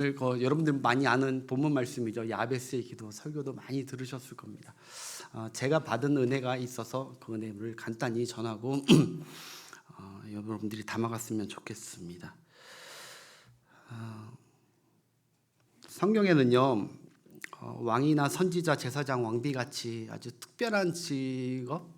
여러분들 많이 아는 본문 말씀이죠. 야베스의 기도 설교도 많이 들으셨을 겁니다. 제가 받은 은혜가 있어서 그 은혜를 간단히 전하고 여러분들이 담아갔으면 좋겠습니다. 성경에는요, 왕이나 선지자, 제사장, 왕비같이 아주 특별한 직업,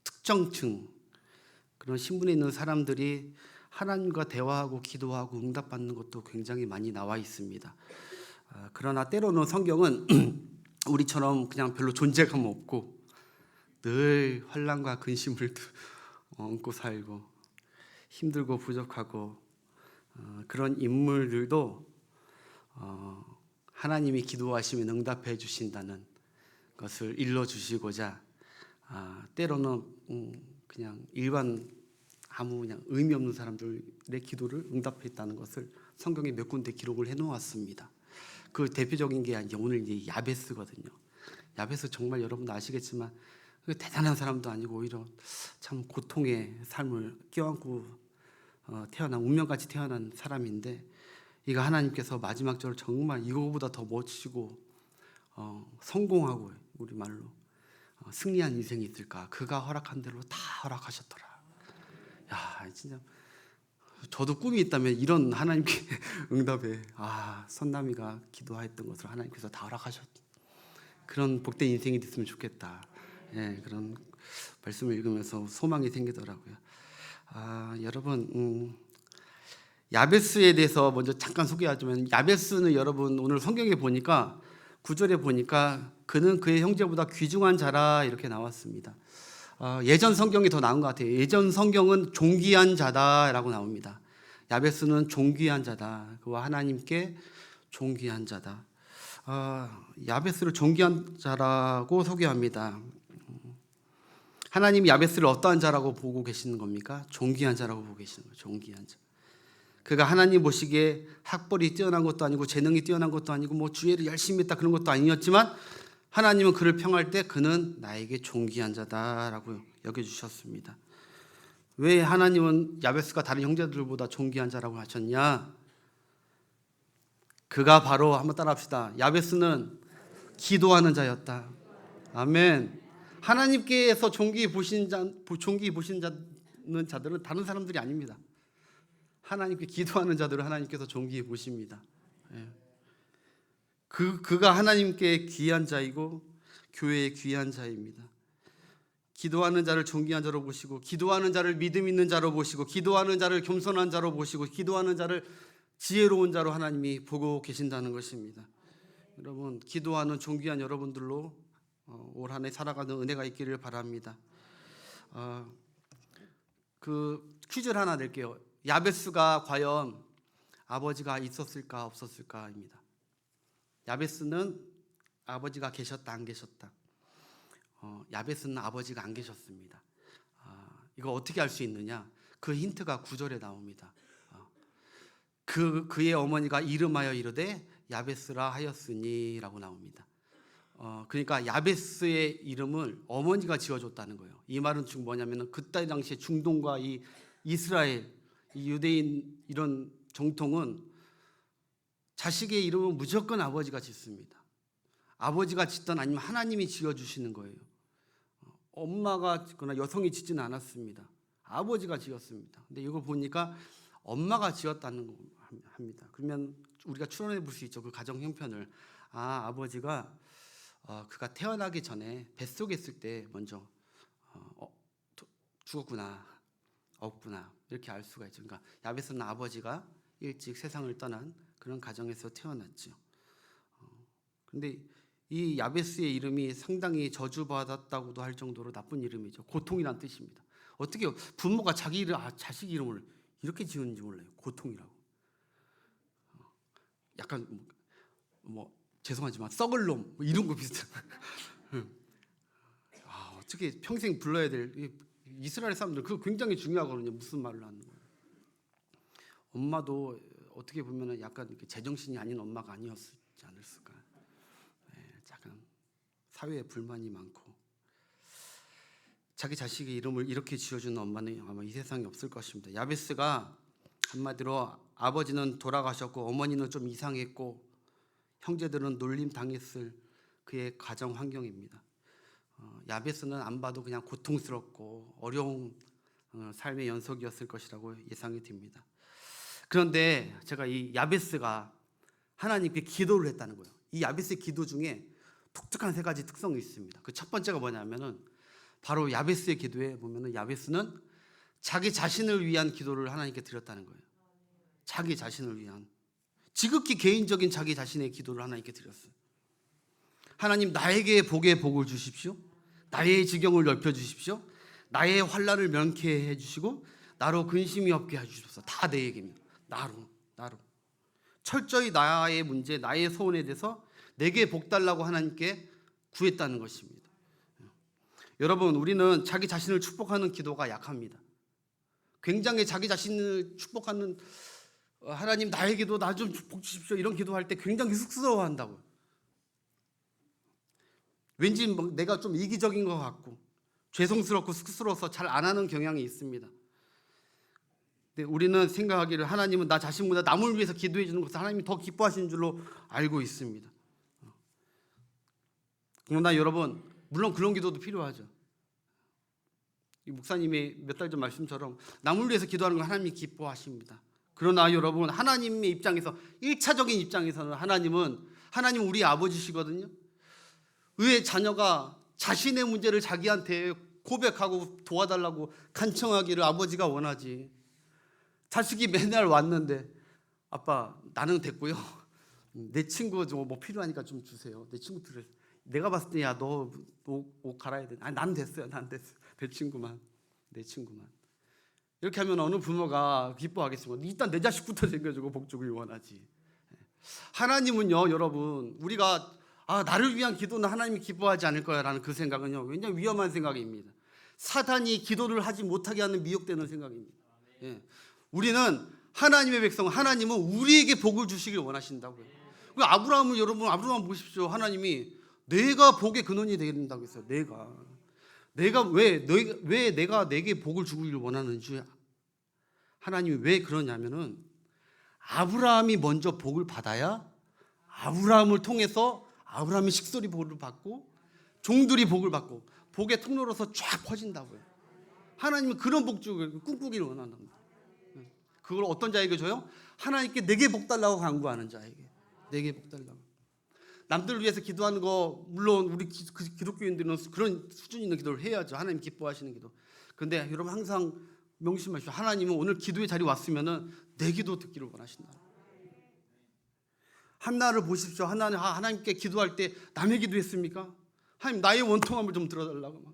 특정층, 그런 신분에 있는 사람들이 하나님과 대화하고 기도하고 응답받는 것도 굉장히 많이 나와 있습니다. 그러나 때로는 성경은 우리처럼 그냥 별로 존재감 없고 늘 환난과 근심을 안고 살고 힘들고 부족하고 그런 인물들도 하나님이 기도하시면 응답해 주신다는 것을 일러주시고자 때로는 그냥 일반 아무 그냥 의미 없는 사람들의 기도를 응답했다는 것을 성경에 몇 군데 기록을 해놓았습니다. 그 대표적인 게 이제 오늘 이제 야베스거든요. 야베스 정말 여러분 아시겠지만 대단한 사람도 아니고 오히려 참 고통의 삶을 껴안고 태어난 운명같이 태어난 사람인데, 이거 하나님께서 마지막 절을 정말 이거보다 더 멋지고 성공하고 우리 말로 승리한 인생이 있을까? 그가 허락한 대로 다 허락하셨더라. 야, 진짜 저도 꿈이 있다면 이런 하나님께 응답에 선남이가 기도했던 것을 하나님께서 다 허락하셨. 그런 복된 인생이 됐으면 좋겠다. 그런 말씀을 읽으면서 소망이 생기더라고요. 여러분, 야베스에 대해서 먼저 잠깐 소개하자면, 야베스는 여러분 오늘 성경에 보니까 9절에 보니까 그는 그의 형제보다 귀중한 자라 이렇게 나왔습니다. 예전 성경이 더 나은 것 같아요. 예전 성경은 존귀한 자다라고 나옵니다. 야베스는 존귀한 자다. 그와 하나님께 존귀한 자다. 야베스를 존귀한 자라고 소개합니다. 하나님이 야베스를 어떠한 자라고 보고 계시는 겁니까? 존귀한 자라고 보고 계시는 거예요. 존귀한 자. 그가 하나님 보시기에 학벌이 뛰어난 것도 아니고 재능이 뛰어난 것도 아니고 뭐 주의를 열심히 했다 그런 것도 아니었지만, 하나님은 그를 평할 때 그는 나에게 존귀한 자다라고 여겨주셨습니다. 왜 하나님은 야베스가 다른 형제들보다 존귀한 자라고 하셨냐? 그가 바로 한번 따라합시다. 야베스는 기도하는 자였다. 아멘. 하나님께서 존귀 보시는 자들은 다른 사람들이 아닙니다. 하나님께 기도하는 자들을 하나님께서 존귀히 보십니다. 그가 하나님께 귀한 자이고 교회의 귀한 자입니다. 기도하는 자를 존귀한 자로 보시고, 기도하는 자를 믿음 있는 자로 보시고, 기도하는 자를 겸손한 자로 보시고, 기도하는 자를 지혜로운 자로 하나님이 보고 계신다는 것입니다. 여러분, 기도하는 존귀한 여러분들로 올 한 해 살아가는 은혜가 있기를 바랍니다. 그 퀴즈를 하나 낼게요. 야베스가 과연 아버지가 있었을까 없었을까입니다. 야베스는 아버지가 계셨다 안 계셨다? 야베스는 아버지가 안 계셨습니다. 이거 어떻게 알 수 있느냐? 그 힌트가 9절에 나옵니다. 그의 어머니가 이름하여 이르되 야베스라 하였으니 라고 나옵니다. 그러니까 야베스의 이름을 어머니가 지어줬다는 거예요. 이 말은 지금 뭐냐면, 그때 당시에 중동과 이 이스라엘, 이 유대인 이런 정통은 자식의 이름은 무조건 아버지가 짓습니다. 아버지가 짓든 아니면 하나님이 지어주시는 거예요. 엄마가 짓거나 여성이 짓지는 않았습니다. 아버지가 지었습니다. 근데 이걸 보니까 엄마가 지었다는 거 합니다. 그러면 우리가 추론해 볼 수 있죠. 그 가정 형편을. 아버지가 그가 태어나기 전에 뱃속에 있을 때 먼저 죽었구나, 없구나, 이렇게 알 수가 있죠. 그러니까 야베스는 아버지가 일찍 세상을 떠난 그런 가정에서 태어났죠. 그런데 이 야베스의 이름이 상당히 저주받았다고도 할 정도로 나쁜 이름이죠. 고통이란 뜻입니다. 어떻게 부모가 자식 이름을 이렇게 지었는지 몰라요. 고통이라고. 약간 죄송하지만 썩을 놈 이런 거 비슷한. 어떻게 평생 불러야 될, 이스라엘 사람들 그거 굉장히 중요하거든요. 무슨 말을 하는 거예요. 엄마도 어떻게 보면 약간 이렇게 제정신이 아닌 엄마가 아니었지 않았을까. 약간 사회에 불만이 많고, 자기 자식의 이름을 이렇게 지어주는 엄마는 아마 이 세상에 없을 것입니다. 야베스가 한마디로 아버지는 돌아가셨고 어머니는 좀 이상했고 형제들은 놀림 당했을 그의 가정 환경입니다. 야베스는 안 봐도 그냥 고통스럽고 어려운 삶의 연속이었을 것이라고 예상이 됩니다. 그런데 제가 이 야베스가 하나님께 기도를 했다는 거예요. 이 야베스의 기도 중에 독특한 3가지 특성이 있습니다. 그 첫 번째가 뭐냐면은 바로 야베스의 기도에 보면은 야베스는 자기 자신을 위한 기도를 하나님께 드렸다는 거예요. 자기 자신을 위한, 지극히 개인적인 자기 자신의 기도를 하나님께 드렸어요. 하나님, 나에게 복의 복을 주십시오. 나의 지경을 넓혀 주십시오. 나의 환난을 면케해 주시고 나로 근심이 없게 해 주십시오. 다 내 얘기입니다. 나로 철저히 나의 문제, 나의 소원에 대해서 내게 복 달라고 하나님께 구했다는 것입니다. 여러분, 우리는 자기 자신을 축복하는 기도가 약합니다. 굉장히 자기 자신을 축복하는, 하나님 나에게도 나 좀 복 주십시오, 이런 기도할 때 굉장히 쑥스러워한다고요. 왠지 내가 좀 이기적인 것 같고 죄송스럽고 쑥스러워서 잘 안 하는 경향이 있습니다. 근데 우리는 생각하기를 하나님은 나 자신보다 남을 위해서 기도해 주는 것을 하나님이 더 기뻐하시는 줄로 알고 있습니다. 그러나 여러분, 물론 그런 기도도 필요하죠. 이 목사님의 몇 달 전 말씀처럼 남을 위해서 기도하는 걸 하나님이 기뻐하십니다. 그러나 여러분, 하나님의 입장에서, 1차적인 입장에서는 하나님 우리 아버지시거든요. 왜 자녀가 자신의 문제를 자기한테 고백하고 도와달라고 간청하기를 아버지가 원하지? 자식이 맨날 왔는데 아빠 나는 됐고요, 내 친구 뭐 필요하니까 좀 주세요. 내 친구들을 내가 봤을 때 야 너 옷 갈아야 돼. 아니 난 됐어요. 내 친구만. 이렇게 하면 어느 부모가 기뻐하겠습니까? 일단 내 자식부터 챙겨주고 복 주길 원하지. 하나님은요, 여러분, 우리가 나를 위한 기도는 하나님이 기뻐하지 않을 거야라는 그 생각은요, 굉장히 위험한 생각입니다. 사단이 기도를 하지 못하게 하는 미혹되는 생각입니다. 우리는 하나님의 백성, 하나님은 우리에게 복을 주시길 원하신다고요. 아브라함 보십시오. 하나님이 내가 복의 근원이 된다고 했어요. 내가 왜 내가 내게 복을 주기를 원하는지, 하나님이 왜 그러냐면은 아브라함이 먼저 복을 받아야 아브라함을 통해서 아브라함의 식솔이 복을 받고 종들이 복을 받고 복의 통로로서 쫙 퍼진다고요. 하나님은 그런 복주를 꿈꾸기를 원한답니다. 그걸 어떤 자에게 줘요? 하나님께 내게 복 달라고 간구하는 자에게 내게 복 달라고. 남들을 위해서 기도하는 거, 물론 우리 기독교인들은 그런 수준 있는 기도를 해야죠. 하나님 기뻐하시는 기도. 그런데 여러분 항상 명심하십시오. 하나님은 오늘 기도의 자리에 왔으면은 내 기도 듣기를 원하신다. 한나를 보십시오. 한나는 하나님께 기도할 때 남의 기도했습니까? 하나님 나의 원통함을 좀 들어달라고.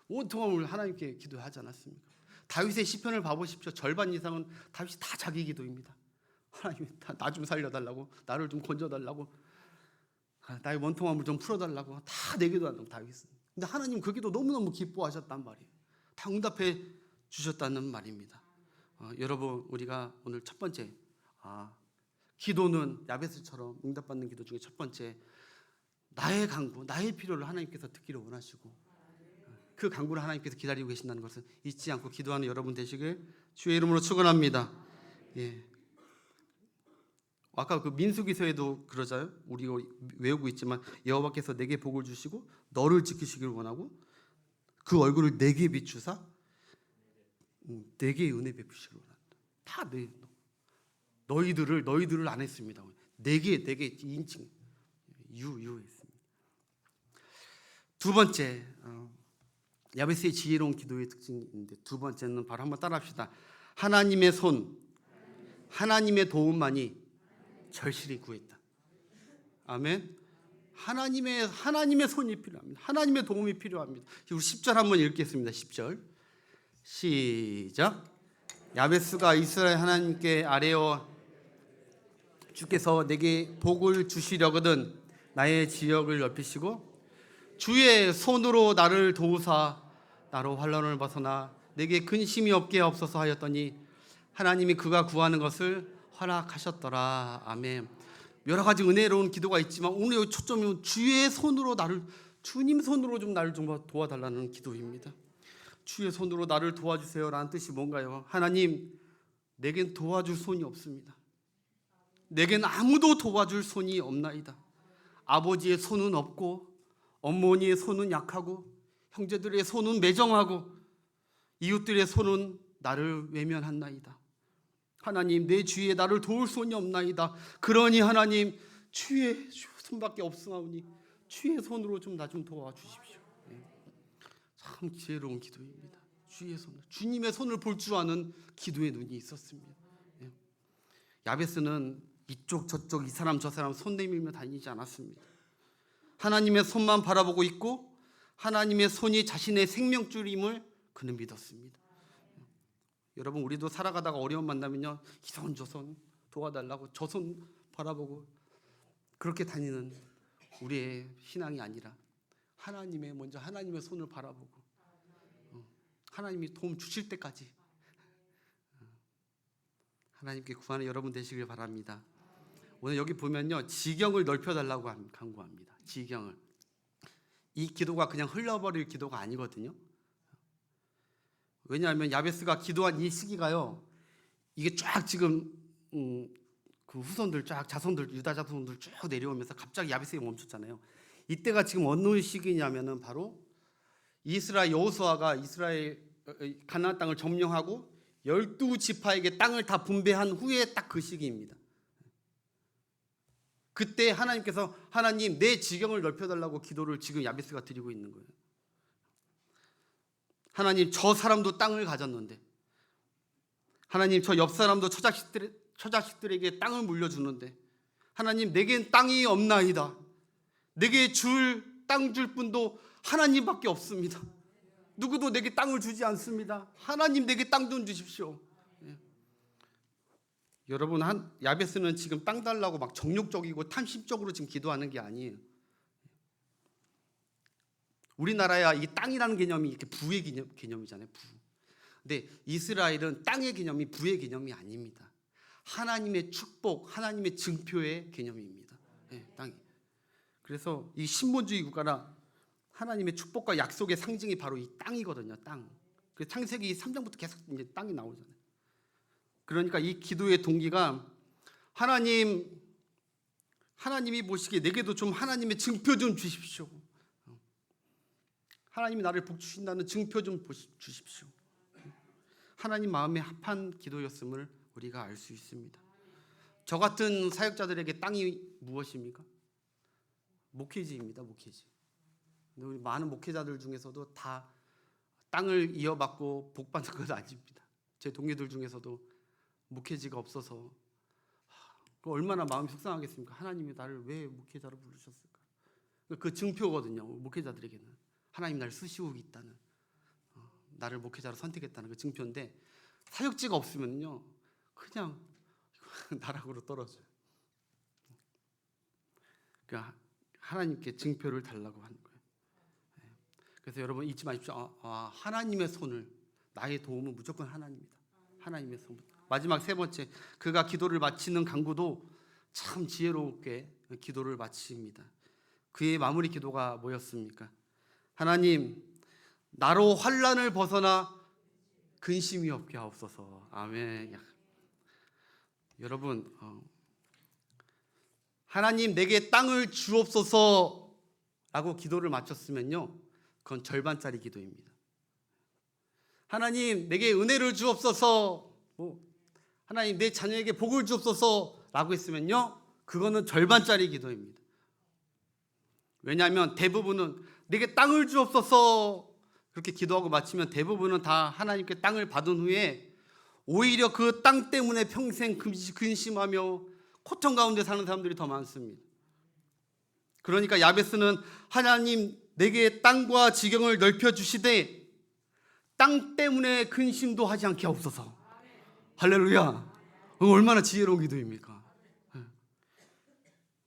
원통함을 하나님께 기도하지 않았습니까? 다윗의 시편을 봐보십시오. 절반 이상은 다윗이 다 자기 기도입니다. 하나님 나 좀 살려달라고, 나를 좀 건져달라고, 나의 원통함을 좀 풀어달라고 다 내 기도한다고 다윗은. 근데 하나님 그 기도 너무너무 기뻐하셨단 말이에요. 다 응답해 주셨다는 말입니다. 여러분, 우리가 오늘 첫 번째, 기도는 야베스처럼 응답받는 기도 중에 첫 번째, 나의 간구, 나의 필요를 하나님께서 듣기를 원하시고 그 간구를 하나님께서 기다리고 계신다는 것을 잊지 않고 기도하는 여러분 되시길 주의 이름으로 축원합니다. 아까 그 민수기서에도 그러잖아요. 우리가 외우고 있지만 여호와께서 내게 복을 주시고 너를 지키시길 원하고 그 얼굴을 내게 비추사 내게 은혜 베푸시길 원한다. 다 너희들을 안 했습니다. 내게 인칭 유했습니다. 두 번째, 야베스의 지혜로운 기도의 특징인데, 두 번째는 바로 한번 따라합시다. 하나님의 손, 하나님의 도움만이 절실히 구했다. 아멘. 하나님의 손이 필요합니다. 하나님의 도움이 필요합니다. 우리 10절 한번 읽겠습니다. 10절 시작. 야베스가 이스라엘 하나님께 아뢰어 주께서 내게 복을 주시려거든 나의 지역을 넓히시고 주의 손으로 나를 도우사 나로 환난을 벗어나 내게 근심이 없게 하옵소서 하였더니 하나님이 그가 구하는 것을 허락하셨더라. 아멘. 여러 가지 은혜로운 기도가 있지만 오늘 초점은 주의 손으로 주님 손으로 좀 나를 좀 도와달라는 기도입니다. 주의 손으로 나를 도와주세요라는 뜻이 뭔가요? 하나님, 내겐 도와줄 손이 없습니다. 내겐 아무도 도와줄 손이 없나이다. 아버지의 손은 없고 어머니의 손은 약하고 형제들의 손은 매정하고 이웃들의 손은 나를 외면한나이다. 하나님, 내 주위에 나를 도울 손이 없나이다. 그러니 하나님, 주의 손밖에 없사오니 주의 손으로 좀 나 좀 도와주십시오. 참 지혜로운 기도입니다. 주의 손을, 주님의 손을 볼 줄 아는 기도의 눈이 있었습니다. 야베스는 이쪽 저쪽 이 사람 저 사람 손 내밀며 다니지 않았습니다. 하나님의 손만 바라보고 있고 하나님의 손이 자신의 생명줄임을 그는 믿었습니다. 여러분, 우리도 살아가다가 어려움 만나면요, 이 손 저 손 도와달라고 저 손 바라보고 그렇게 다니는 우리의 신앙이 아니라 하나님의 먼저 하나님의 손을 바라보고 하나님이 도움 주실 때까지 하나님께 구하는 여러분 되시길 바랍니다. 오늘 여기 보면요, 지경을 넓혀달라고 간구합니다. 지경을. 이 기도가 그냥 흘러버릴 기도가 아니거든요. 왜냐하면 야베스가 기도한 이 시기가요, 이게 쫙 지금 그 후손들 쫙 자손들 유다 자손들 쭉 내려오면서 갑자기 야베스에 멈췄잖아요. 이때가 지금 어느 시기냐면은 바로 이스라엘 여호수아가 이스라엘 가나안 땅을 점령하고 12지파에게 땅을 다 분배한 후에 딱 그 시기입니다. 그때 하나님께서 하나님 내 지경을 넓혀달라고 기도를 지금 야베스가 드리고 있는 거예요. 하나님, 저 사람도 땅을 가졌는데, 하나님 저 옆 사람도 처자식들에게 땅을 물려주는데, 하나님 내겐 땅이 없나이다. 내게 땅 줄 분도 하나님밖에 없습니다. 누구도 내게 땅을 주지 않습니다. 하나님 내게 땅 좀 주십시오. 여러분, 야베스는 지금 땅 달라고 막 정욕적이고 탐심적으로 지금 기도하는 게 아니에요. 우리나라야 이 땅이라는 개념이 이렇게 부의 개념이잖아요. 부. 근데 이스라엘은 땅의 개념이 부의 개념이 아닙니다. 하나님의 축복, 하나님의 증표의 개념입니다. 땅이. 그래서 이 신본주의 국가라 하나님의 축복과 약속의 상징이 바로 이 땅이거든요. 땅. 그 창세기 3장부터 계속 이제 땅이 나오잖아요. 그러니까 이 기도의 동기가 하나님이 보시기에 내게도 좀 하나님의 증표 좀 주십시오. 하나님이 나를 복 주신다는 증표 좀 주십시오. 하나님 마음에 합한 기도였음을 우리가 알 수 있습니다. 저 같은 사역자들에게 땅이 무엇입니까? 목회지입니다. 목회지. 우리 많은 목회자들 중에서도 다 땅을 이어받고 복받는 건 아닙니다. 제 동료들 중에서도 목회지가 없어서 얼마나 마음이 속상하겠습니까? 하나님이 나를 왜 목회자로 부르셨을까? 그 증표거든요. 목회자들에게는 하나님 나를 쓰시고 있다는, 나를 목회자로 선택했다는 그 증표인데, 사역지가 없으면요 그냥 나락으로 떨어져요. 그러니까 하나님께 증표를 달라고 하는 거예요. 그래서 여러분 잊지 마십시오. 하나님의 손을, 나의 도움은 무조건 하나님이다. 하나님의 손. 마지막 세 번째, 그가 기도를 마치는 간구도 참 지혜롭게 기도를 마칩니다. 그의 마무리 기도가 뭐였습니까? 하나님, 나로 환난을 벗어나 근심이 없게 하옵소서. 아멘. 여러분, 하나님 내게 땅을 주옵소서라고 기도를 마쳤으면요, 그건 절반짜리 기도입니다. 하나님 내게 은혜를 주옵소서, 하나님 내 자녀에게 복을 주옵소서라고 했으면요, 그거는 절반짜리 기도입니다. 왜냐하면 대부분은 내게 땅을 주옵소서 그렇게 기도하고 마치면 대부분은 다 하나님께 땅을 받은 후에 오히려 그 땅 때문에 평생 근심하며 고통 가운데 사는 사람들이 더 많습니다. 그러니까 야베스는 하나님 내게 땅과 지경을 넓혀주시되 땅 때문에 근심도 하지 않게 하옵소서. 할렐루야. 얼마나 지혜로운 기도입니까?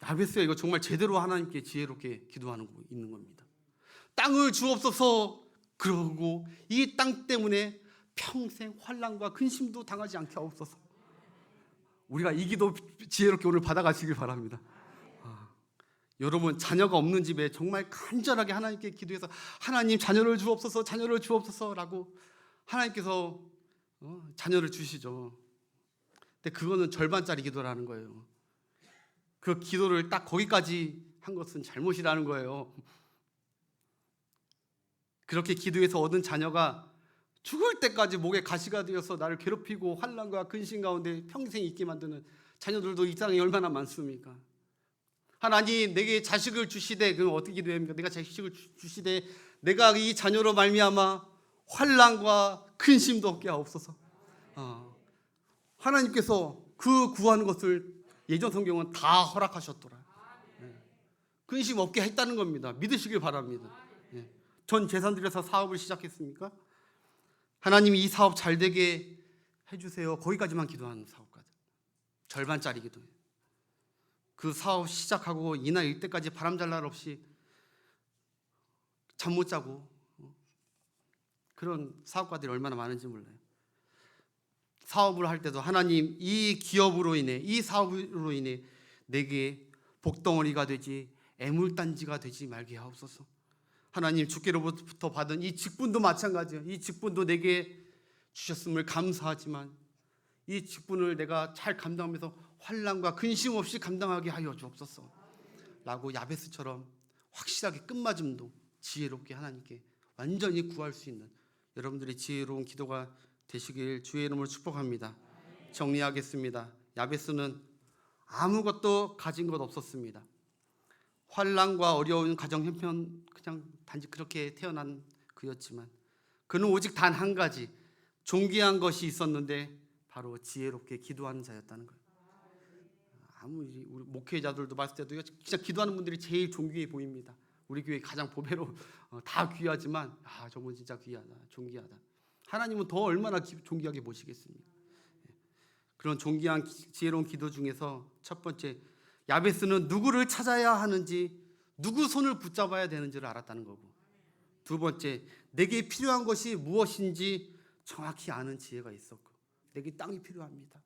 야베스가 이거 정말 제대로 하나님께 지혜롭게 기도하는 거 있는 겁니다. 땅을 주옵소서. 그러고 이 땅 때문에 평생 환난과 근심도 당하지 않게 하옵소서. 우리가 이 기도 지혜롭게 오늘 받아가시길 바랍니다. 여러분, 자녀가 없는 집에 정말 간절하게 하나님께 기도해서 하나님 자녀를 주옵소서, 자녀를 주옵소서라고 하나님께서 자녀를 주시죠. 근데 그거는 절반짜리 기도라는 거예요. 그 기도를 딱 거기까지 한 것은 잘못이라는 거예요. 그렇게 기도해서 얻은 자녀가 죽을 때까지 목에 가시가 되어서 나를 괴롭히고 환난과 근심 가운데 평생 있게 만드는 자녀들도 이 땅에 얼마나 많습니까? 하나님 내게 자식을 주시되, 그럼 어떻게 기도합니까? 내가 자식을 주시되 내가 이 자녀로 말미암아 환난과 근심도 없게 하옵소서. 하나님께서 그 구하는 것을 예전 성경은 다 허락하셨더라. 근심 없게 했다는 겁니다. 믿으시길 바랍니다. 전 재산 들여서 사업을 시작했습니까? 하나님이 이 사업 잘 되게 해주세요. 거기까지만 기도하는 사업까지. 절반짜리 기도예요. 그 사업 시작하고 이날 이때까지 바람잘 날 없이 잠 못 자고 그런 사업가들이 얼마나 많은지 몰라요. 사업을 할 때도 하나님 이 기업으로 인해, 이 사업으로 인해 내게 복덩어리가 되지 애물단지가 되지 말게 하옵소서. 하나님 주께로부터 받은 이 직분도 마찬가지예요. 이 직분도 내게 주셨음을 감사하지만 이 직분을 내가 잘 감당하면서 환난과 근심 없이 감당하게 하여 주옵소서 라고 야베스처럼 확실하게 끝맞음도 지혜롭게 하나님께 완전히 구할 수 있는 여러분들의 지혜로운 기도가 되시길 주의 이름으로 축복합니다. 정리하겠습니다. 야베스는 아무것도 가진 것 없었습니다. 환난과 어려운 가정 형편, 그냥 단지 그렇게 태어난 그였지만 그는 오직 단 한 가지 존귀한 것이 있었는데 바로 지혜롭게 기도하는 자였다는 거예요. 아무리 우리 목회자들도 봤을 때도 진짜 기도하는 분들이 제일 존귀해 보입니다. 우리 교회 가장 보배로 다 귀하지만 저분 진짜 귀하다, 존귀하다. 하나님은 더 얼마나 존귀하게 보시겠습니까? 그런 존귀한 지혜로운 기도 중에서 첫 번째, 야베스는 누구를 찾아야 하는지, 누구 손을 붙잡아야 되는지를 알았다는 거고, 두 번째, 내게 필요한 것이 무엇인지 정확히 아는 지혜가 있었고, 내게 땅이 필요합니다.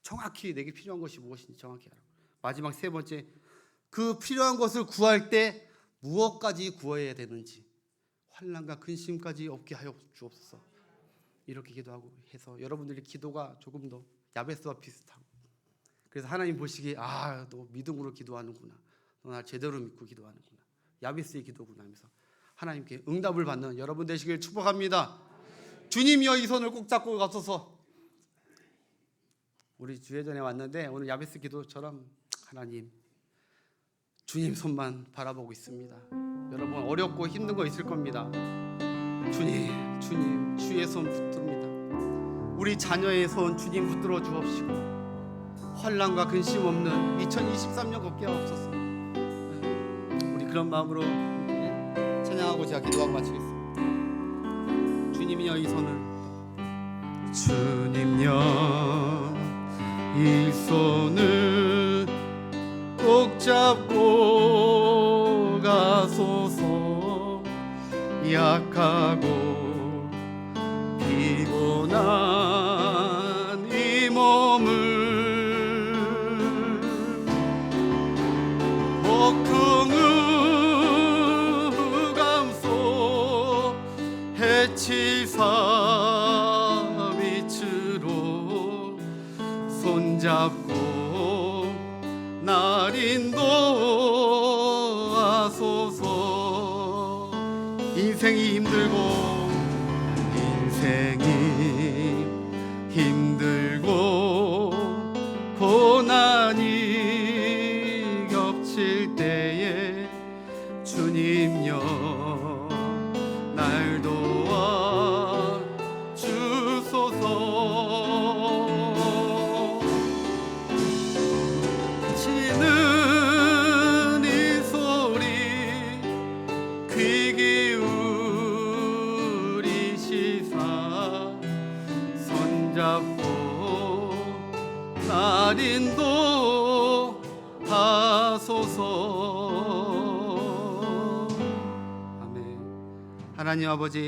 정확히 내게 필요한 것이 무엇인지 정확히 알아. 마지막 세 번째, 그 필요한 것을 구할 때 무엇까지 구해야 되는지, 환난과 근심까지 없게 하여 주옵소서. 이렇게 기도하고 해서 여러분들의 기도가 조금 더 야베스와 비슷하고, 그래서 하나님 보시기에 너 믿음으로 기도하는구나, 너 날 제대로 믿고 기도하는구나, 야베스의 기도구나 하면서 하나님께 응답을 받는 여러분 되시길 축복합니다. 주님이여 이 손을 꼭 잡고 가소서. 우리 주회 전에 왔는데 오늘 야베스 기도처럼 하나님 주님 손만 바라보고 있습니다. 여러분 어렵고 힘든 거 있을 겁니다. 주님 주의 손 붙듭니다. 우리 자녀의 손 주님 붙들어 주옵시고 환난과 근심 없는 2023년 걷게 하옵소서. 우리 그런 마음으로 찬양하고 제가 기도하고 마치겠습니다. 주님이여 이 손을, 주님여 이 손을 꼭 잡고 가소서. 약하고 피곤한 이 몸을 폭풍우 감소 해치사 빛으로 손잡고 날 인도하소서. 인생이 힘들고 고난이 겹칠 때에 주님여 날 도와 주소서. 지는 이 소리 귀 기울이시사 손잡고 날 인도하소서. 아멘. 하나님 아버지,